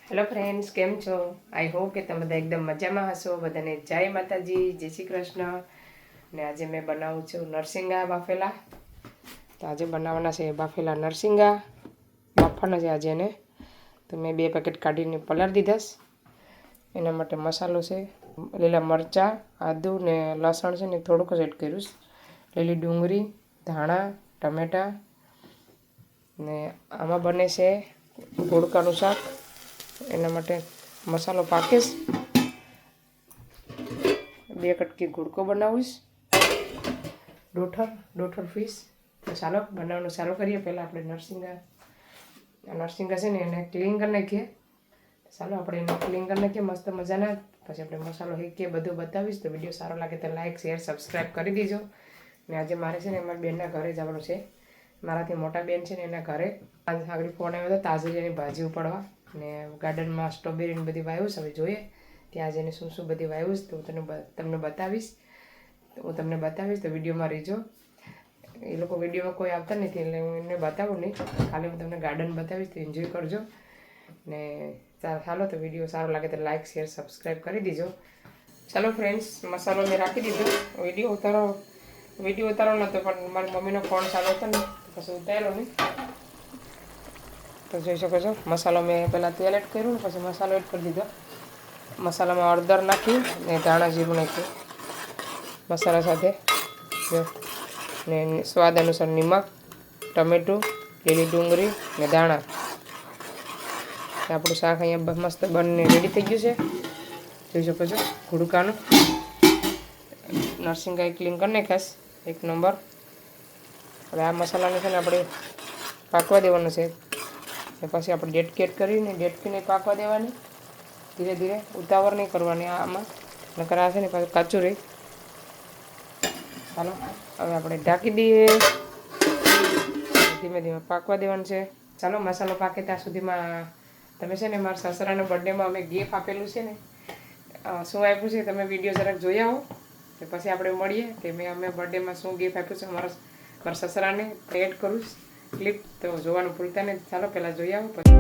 Hello friends, કેમ છો? I hope કે તમે બધા એકદમ મજામાં હશો. બધાને જય માતાજી, જય શ્રી કૃષ્ણ. ને આજે મેં બનાવું છું નરસિંગા બાફેલા. તો આજે બનાવવાના છે બાફેલા નરસિંગા. બાફવાના છે આજે એને. તો મેં 2 પેકેટ કાઢીને પલાળી દીધા. એના માટે મસાલો છે લીલા મરચાં, આદુ ને લસણ છે ને થોડુંક જ એડ કર્યું. લીલી ડુંગળી, ધાણા, ટમેટાં ને આમાં બને છે ગોળકાનું શાક. એના માટે મસાલો પાકીશ. 2 કટકી ગુડકો બનાવીશ. દોઠર ફીશ. તો ચાલો બનાવવાનું ચાલુ કરીએ. પહેલાં આપણે નરસિંગા છે ને એને ક્લીન કરી નાખીએ. ચાલો આપણે એને ક્લીન કરી નાખીએ મસ્ત મજાના. પછી આપણે મસાલો શેકીએ, બધું બતાવીશ. તો વિડીયો સારો લાગે તો લાઇક, શેર, સબસ્ક્રાઈબ કરી દીજો. ને આજે મારે છે ને મારી બેનના ઘરે જવાનું છે. મારાથી મોટા બેન છે ને એના ઘરે આગળ ફોન આવ્યો હતો તાજરીની ભાજી ઉપાડવા. ને ગાર્ડનમાં સ્ટ્રોબેરીની બધી વાવ્યું છે. હવે જોઈએ ત્યાં જઈને શું શું બધી વાવ્યું છે તો તમને બતાવીશ. તો વિડીયોમાં રહેજો. એ લોકો વિડીયોમાં કોઈ આવતા નથી એટલે હું એમને બતાવું નહીં. ખાલી હું તમને ગાર્ડન બતાવીશ તો એન્જોય કરજો. ને ચાલો તો વિડીયો સારો લાગે તો લાઇક, શેર, સબસ્ક્રાઈબ કરી દીજો. ચાલો ફ્રેન્ડ્સ, મસાલો મેં રાખી દીધો. વિડીયો ઉતારો નહોતો પણ મારી મમ્મીનો ફોન ચાલુ હતો ને પછી ઉતાર્યો નહીં. તો જોઈ શકો છો મસાલો મેં પહેલાં તેલ એડ કર્યું ને પછી મસાલો એડ કરી દીધો. મસાલામાં હળદર નાખી ને ધાણા જીરું નાખ્યું મસાલા સાથે. ને સ્વાદ અનુસાર નિમક, ટમેટું, લીલી ડુંગળી ને ધાણા. આપણું શાક અહીંયા મસ્ત બનીને રેડી થઈ ગયું છે. જોઈ શકો છો ગુડકાનું નરસિંગા ક્લીન કરી નાખાશ 1 નંબર. હવે આ મસાલાને છે ને આપણે પાકવા દેવાનો છે. ને પછી આપણે ડેટકી એડ કરીને ડેટકીને પાકવા દેવાની. ધીરે ધીરે ઉતાવળ નહીં કરવાની આમાં, નકર આ છે ને પાછું કાચું રહી. ચાલો હવે આપણે ઢાંકી દઈએ. ધીમે ધીમે પાકવા દેવાનું છે. ચાલો મસાલો પાકે ત્યાં સુધીમાં તમે છે ને મારા સસરાના બર્થડેમાં અમે ગિફ્ટ આપેલું છે ને શું આપ્યું છે તમે વિડીયો જરાક જોઈ આવો. તો પછી આપણે મળીએ કે અમે બર્થડેમાં શું ગિફ્ટ આપ્યું છે મારા સસરાને એડ કરું ક્લિપ. તો જોવાનું ભૂલતા નહીં. ચાલો પહેલાં જોઈ આવો પછી.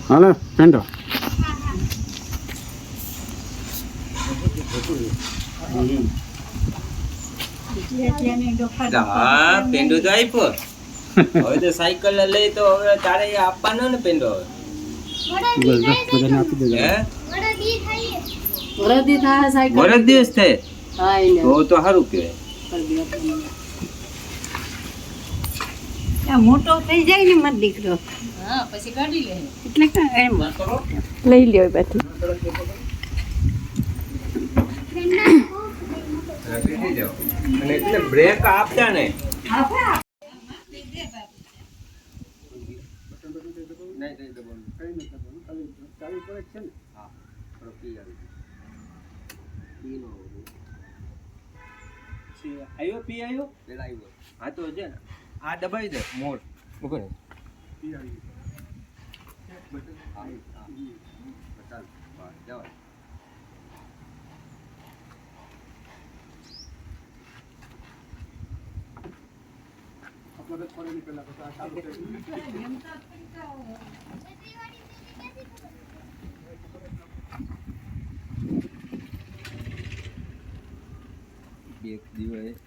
Halo, pendo. હા પેંડો તો આપ્યો હવે તો સાયકલ લઈ તો હવે તારે આપવાનો ને પેંડો હવે બધાને આપી દેજો. હે વરદી થાય સાયકલ વરસ દિવસ થાય હા એને તો સારું કહેવાય મોટો થઈ જાય ને મારો દીકરો હા પછી કાઢી લે એટલે એમ લઈ લ્યો પછી રાખી દેજો અને એટલે બ્રેક આપતા ને આવ્યો પી આવ્યો પેલા આવ્યો હા તો છે ને આ દબાઈ દે મોર ઉપર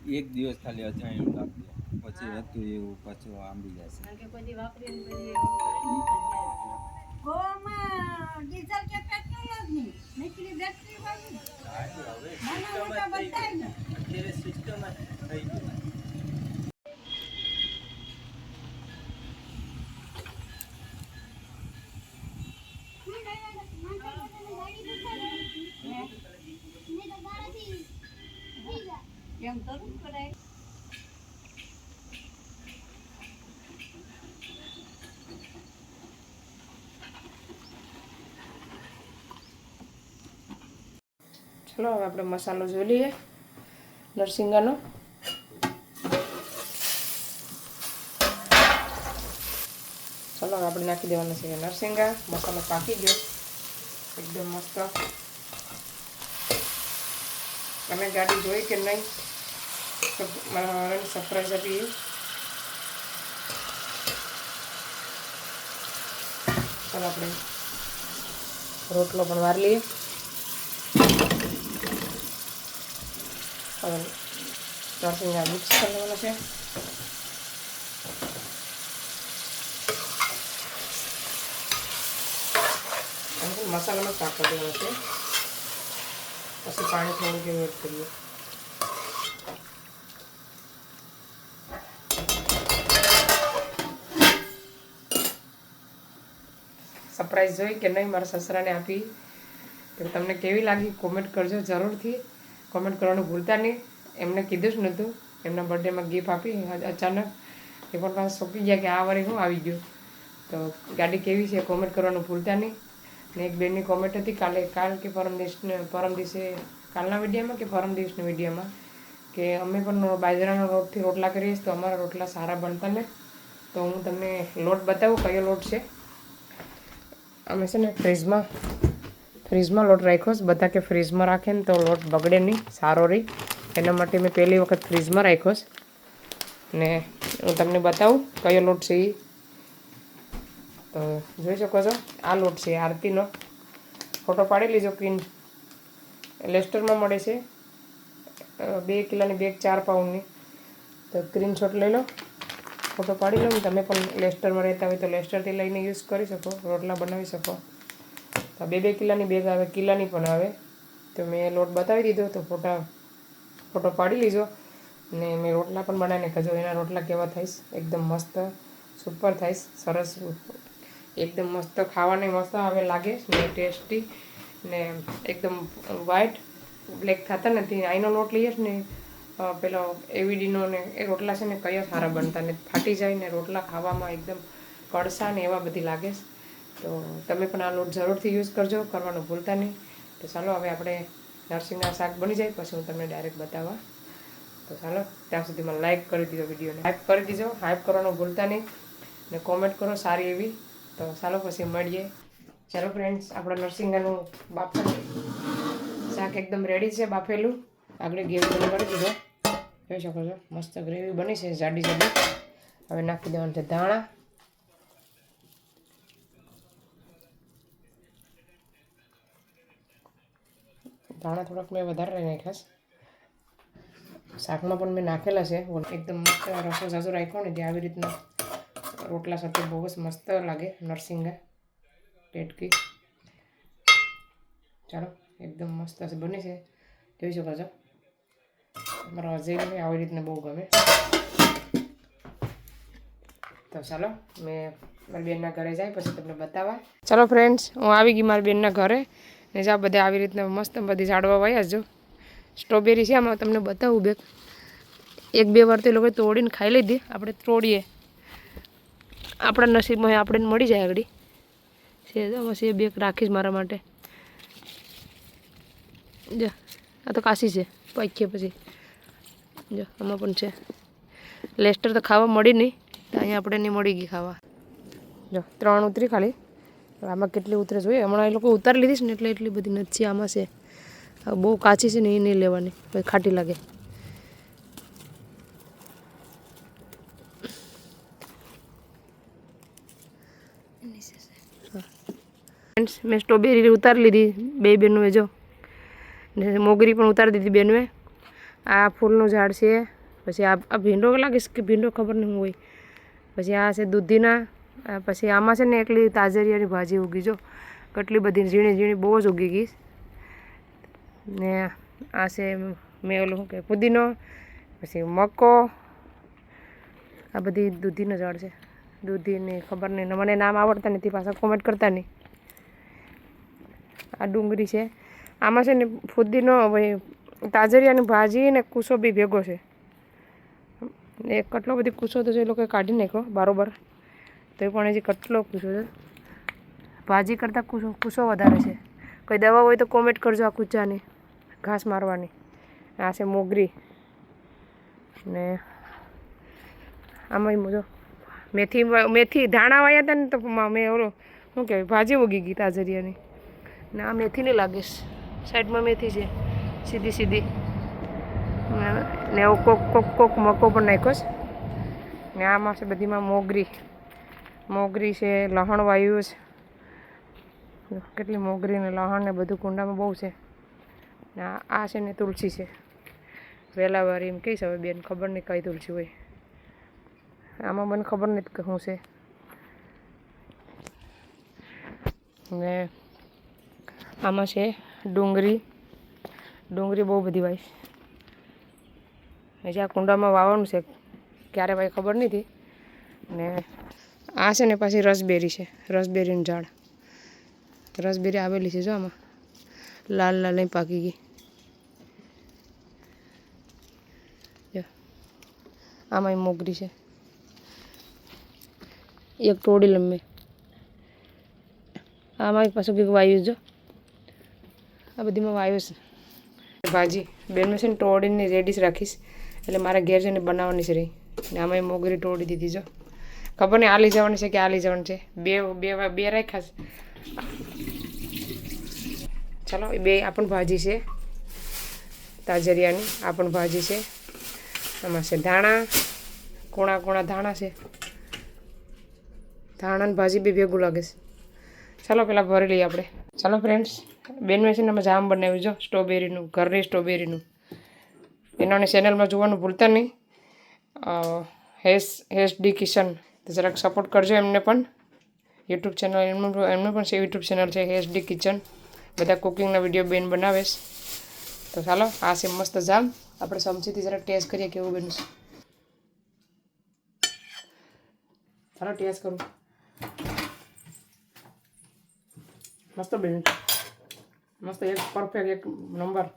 એક દિવસ ખાલી અજાણ્યું લાગતું પછી હતું એવું પાછું આંબી જશે ડીઝલ કે પેટ્રોલ જ નહીં નીકળી બેટરી વાળી નાના મોટા બધાય ને અત્યારે સિસ્ટમ થઈ ગયું એમ કરવું પડે ચલો હવે આપણે મસાલો જોઈ લઈએ નરસિંગાનો ચલો હવે આપણે નાખી દેવાનું છે નરસિંગા મસાલો પાકી ગયો એકદમ મસ્ત તમે ગાડી જોઈ કે નહીં મારા સરપ્રાઈઝ આપી ચાલો આપણે રોટલો પણ વાર લઈએ હવે નરસિંગા મિક્સ કરી લેવાનો છે મસાલામાં શાક કરી દેવાનો છે પછી પાણી થોડું જેવું એડ કરીએ સરપ્રાઈઝ જોઈ કે નહીં મારા સસરાને આપી તો તમને કેવી લાગી કોમેન્ટ કરજો જરૂરથી કોમેન્ટ કરવાનું ભૂલતા નહીં એમને કીધું જ નહોતું એમના બર્થડેમાં ગિફ્ટ આપી અચાનક એ પણ પાસે સોંપી ગયા કે આ વારે હું આવી ગયું તો ગાડી કેવી છે કોમેન્ટ કરવાનું ભૂલતા નહીં ને એક બેનની કોમેન્ટ હતી કાલ કે પરમ દિવસે કાલના વિડીયોમાં કે પરમ દિવસના વિડીયોમાં કે અમે પણ બાજરાના લોટથી રોટલા કરીએ તો અમારા રોટલા સારા બનતા ને તો હું તમને લોટ બતાવું કયો લોટ છે અમે છે ને ફ્રીજમાં લોટ રાખ્યો છે બધા કે ફ્રીજમાં રાખે ને તો લોટ બગડે નહીં સારો રહી એના માટે મેં પહેલી વખત ફ્રીજમાં રાખ્યો છે ને હું તમને બતાવું કયો લોટ છે એ તો જોઈ શકો છો આ લોટ છે આરતીનો ફોટો પાડી લીજો ક્રીન લેસ્ટરમાં મળે છે 2 કિલોની બેગ 4 પાઉન્ડની તો સ્ક્રીનશોટ લઈ લો ફોટો પાડી લો ને તમે પણ લેસ્ટરમાં રહેતા હોય તો લેસ્ટરથી લઈને યુઝ કરી શકો રોટલા બનાવી શકો તો 2 કિલોની બેગ આવે કિલોની પણ આવે તો મેં લોટ બતાવી દીધો તો ફોટો પાડી લીજો ને મેં રોટલા પણ બનાવીને ખાજો એના રોટલા કેવા થઈશ એકદમ મસ્ત સુપર થઈશ સરસ એકદમ મસ્ત ખાવાને મસ્ત હવે લાગે ને ટેસ્ટી ને એકદમ વ્હાઈટ બ્લેક થતા નથી આઈનો લોટ લઈએ ને પેલો એવીડીનો ને એ રોટલા છે ને કયા સારા બનતા ને ફાટી જાય ને રોટલા ખાવામાં એકદમ કડસા ને એવા બધી લાગે તો તમે પણ આ લોટ જરૂરથી યુઝ કરજો કરવાનું ભૂલતા નહીં તો ચાલો હવે આપણે નરસિંગના શાક બની જાય પછી હું તમને ડાયરેક્ટ બતાવવા તો ચાલો ત્યાં સુધીમાં લાઈક કરી દીધો વિડીયોને હાઈપ કરી દીજો હાઈપ કરવાનું ભૂલતા નહીં ને કોમેન્ટ કરો સારી એવી તો ચાલો પછી મળીએ ચાલો ફ્રેન્ડ્સ આપણા નરસિંગાનું બાફેલું શાક એકદમ રેડી છે બાફેલું આગળ ગ્રેવી બની કરી દીધો જોઈ શકો છો મસ્ત ગ્રેવી બની છે જાડી હવે નાખી દેવાનું છે ધાણા થોડાક મેં વધારે નાખ્યા શાકમાં પણ મેં નાખેલા છે એકદમ મસ્ત રસો ઝાઝો રાખ્યો ને જે આવી રીતના રોટલા સાથે બહુ જ મસ્ત લાગે નરસિંગા ટેટકી ચાલો એકદમ મસ્ત બની છે જોઈ શકો છો મારા અજયને આવી રીતના બહુ ગમે તો ચાલો મેં મારી બેનના ઘરે જાય પછી તમને બતાવવા ચાલો ફ્રેન્ડ્સ હું આવી ગઈ મારી બેનના ઘરે ને જ્યાં બધે આવી રીતના મસ્ત બધી ઝાડવા વાયા જો સ્ટ્રોબેરી છે આમાં તમને બતાવું બે એક બે વાર તો એ લોકોએ તોડીને ખાઈ લીધી આપણે તોડીએ આપણા નસીબમાં આપણે મળી જાય આગળ છે જો બસ એ બે રાખીશ મારા માટે જો આ તો કાશી છે પાકીએ પછી જો આમાં પણ છે લેસ્ટર તો ખાવા મળી નહીં તો અહીંયા આપણે નહીં મળી ગઈ ખાવા જો 3 ઉતરી ખાલી આમાં કેટલી ઉતરે જોઈએ હમણાં એ લોકો ઉતારી લીધી છે ને એટલે એટલી બધી નથી આમાં છે બહુ કાચી છે ને એ નહીં લેવાની પછી ખાટી લાગે ફ્રેન્ડ્સ મેં સ્ટ્રોબેરી ઉતારી લીધી બે બેનનું જો ને મોગરી પણ ઉતારી દીધી બેનવે આ ફૂલનું ઝાડ છે પછી આ ભીંડો લાગે છે કે ભીંડો ખબર નહીં હોય પછી આ છે દૂધીના પછી આમાં છે ને એકલી તાજરિયાની ભાજી ઉગી જો કેટલી બધી ઝીણી ઝીણી બહુ જ ઉગી ગઈ ને આ છે મેં ઓલું શું કે પુદીનો પછી મકો આ બધી દૂધીનો ઝાડ છે દૂધીની ખબર નહીં મને નામ આવડતા નથી પાછા કોમેન્ટ કરતા નહીં આ ડુંગળી છે આમાં છે ને ફુદીનો ભાઈ તાજરિયાની ભાજી ને કૂસો બી ભેગો છે ને કેટલો બધી કૂસો તો છે એ લોકોએ કાઢી નાખ્યો બરાબર તો એ પણ હજી કેટલો કૂસો છે ભાજી કરતાં કૂસો વધારે છે કોઈ દવા હોય તો કોમેન્ટ કરજો આ કૂચાની ઘાસ મારવાની આ છે મોગરી ને આમાં જો મેથી ધાણા વાયા હતા ને તો મેં ઓલો શું કહેવાય ભાજી ઉગી ગઈ તાજરિયાની ને આ મેથી નહીં લાગે સાઈડમાં મેથી છે સીધી સીધી ને એવો કોક મકો પણ નાખ્યો છે ને આમાં છે બધીમાં મોગરી છે લહણ વાયું છે કેટલી મોગરી ને લહણ ને બધું કુંડામાં બહુ છે ને આ છે ને તુલસી છે વેલાવારી એમ કહીશ હવે બેન ખબર નહીં કઈ તુલસી હોય આમાં મને ખબર નથી કે શું છે ને આમાં છે ડુંગળી બહુ બધી વાય હજી આ કુંડામાં વાવવાનું છે ક્યારે ભાઈ ખબર નથી ને આ છે ને પાછી રસબેરીનું ઝાડ રસબેરી આવેલી છે જો આમાં લાલ નહીં પાકી ગઈ જો આમાં મોગરી છે એક તોડી લંબે આમાં પાછું કંઈક વાયુ જો આ બધીમાં વાયુ છે ભાજી બેનમાં છે ને તોડીને રેડી જ રાખીશ એટલે મારા ઘેર જઈને બનાવવાની છે રહી ને આમાં મોગરી તોડી દીધી જો ખબર નહીં આ લઈ જવાની છે કે આ લઈ જવાની છે બે રાખ્યા છે ચાલો એ બે આ પણ ભાજી છે તાજરિયાની આ પણ ભાજી છે આમાં છે ધાણા કોણા ધાણા છે ધાણાની ભાજી બી ભેગું લાગે છે ચાલો પહેલાં ભરી લઈએ આપણે ચાલો ફ્રેન્ડ્સ બેન મેં છે ને અમે જામ બનાવ્યું જો સ્ટ્રોબેરીનું ઘરની સ્ટ્રોબેરીનું એનાને ચેનલમાં જોવાનું ભૂલતા નહીં હેસડી કિચન તો જરાક સપોર્ટ કરજો એમને પણ યુટ્યુબ ચેનલ એમનું પણ છે યુટ્યુબ ચેનલ છે હેસડી કિચન બધા કુકિંગના વિડીયો બેન બનાવે છે તો ચાલો આ છે મસ્ત જામ આપણે સમજીથી જરાક ટેસ્ટ કરીએ કેવું બન્યું છે ચાલો ટેસ્ટ કરું મસ્ત બન્યું મસ્ત એક પરફેક્ટ એક નંબર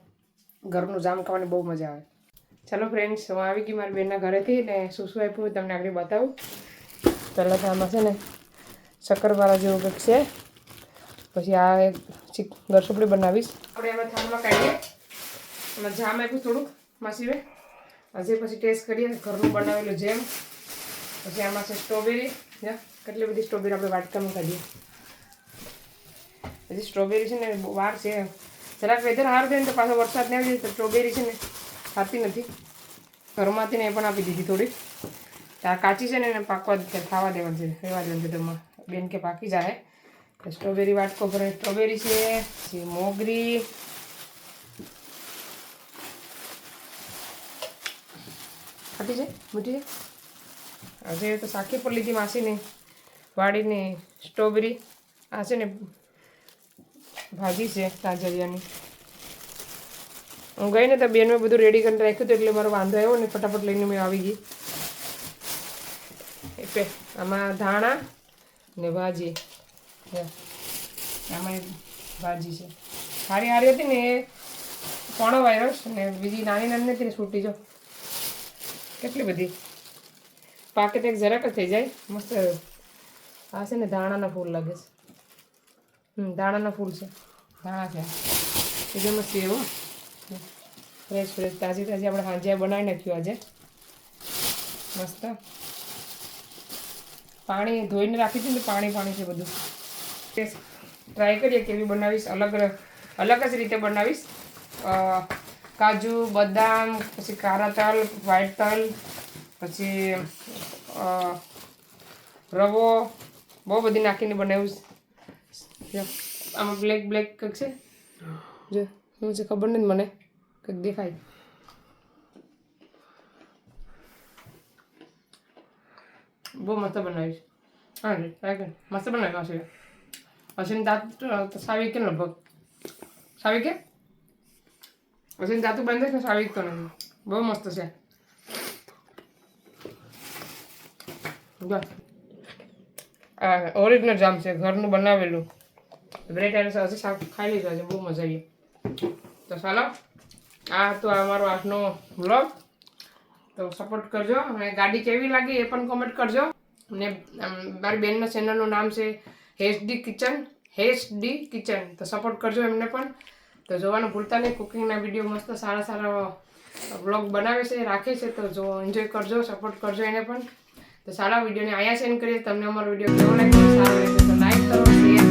ઘરનું જામ ખાવાની બહુ મજા આવે ચાલો ફ્રેન્ડ્સ હું આવી ગઈ મારી બેનના ઘરેથી ને શું આપ્યું તમને આગળ બતાવું પહેલાં તો આમાં છે ને શક્કરપારા જેવું કંઈક છે પછી આ એક ગરસુપડી બનાવીશ આપણે એમાં થાળમાં કાઢીએ એમાં જામ આપ્યું થોડુંક માસીવે હજી પછી ટેસ્ટ કરીએ ઘરનું બનાવેલું જેમ પછી આમાં છે સ્ટ્રોબેરી કેટલી બધી સ્ટ્રોબેરી આપણે વાટકામાં કાઢીએ હજી સ્ટ્રોબેરી છે ને વાર છે જરાક વેધર સારું થાય ને તો પાછો વરસાદ નહીં આવી જાય તો સ્ટ્રોબેરી છે ને ખાતી નથી ઘરમાંથી ને એ પણ આપી દીધી થોડી આ કાચી છે ને એને પાકવા ખાવા દેવાનું છે રહેવા દેવાનું છે તો બેન કે પાકી જાય તો સ્ટ્રોબેરી વાટકો ભરે સ્ટ્રોબેરી છે પછી મોગરી ખાટી છે મીઠી છે આજે તો સાખી પર લીધી માસીને વાડીની સ્ટ્રોબેરી આ છે ને ભાજી છે તાજરિયાની હું ગઈ ને તો બેન મેં બધું રેડી કરીને રાખ્યું હતું એટલે મારો વાંધો આવ્યો ને ફટાફટ લઈને મેં આવી ગઈ એટલે આમાં ધાણા ને ભાજી આમાં ભાજી છે હારી હારી હતી ને એ પોણો વાયરસ ને બીજી નાની નાની હતી ને છૂટી જો કેટલી બધી પાકે તો એક જરાક જ થઈ જાય મસ્ત આ છે ને ધાણાના ફૂલ લાગે છે ધાણાના ફૂલ છે ધાણા છે એ મસ્ત એવું ફ્રેશ ફ્રેશ તાજી તાજી આપણે સાંજે બનાવી નાખ્યું આજે મસ્ત પાણી ધોઈને રાખી હતી ને પાણી પાણી છે બધું ટ્રાય કરીએ કેવી બનાવીશ અલગ જ રીતે બનાવીશ કાજુ બદામ પછી કાળા તલ વ્હાઈટ તલ પછી રવો બહુ બધી નાખીને બનાવ્યું આમાં બ્લેક કંઈક છે જો શું છે ખબર નથી મને કંઈક દેખાય બહુ મસ્ત બનાવીશ હા મસ્ત બનાવ્યું હશે હસીને દાંત સાવી કે લગભગ સાવી કે હસીને દાંતું બંધ ને સાવી તો નથી બહુ મસ્ત છે ઓરિજિનલ જામ છે ઘરનું બનાવેલું બ્રેડ અને હજી શાક ખાઈ લીધું આજે બહુ મજા આવી તો ચાલો આ તો અમારો આજનો વ્લોગ તો સપોર્ટ કરજો અને ગાડી કેવી લાગી એ પણ કોમેન્ટ કરજો ને મારી બેનના ચેનલનું નામ છે HD કિચન તો સપોર્ટ કરજો એમને પણ તો જોવાનું ભૂલતા નહીં કુકિંગના વિડીયો મસ્ત સારા વ્લોગ બનાવે છે રાખે છે તો જો એન્જોય કરજો સપોર્ટ કરજો એને પણ તો સારા વિડીયોને અહીંયા સેન્ડ કરીએ તમને અમારો વિડીયો કેવો લાગ્યો સારો રહેશે તો લાઈક કરો શેર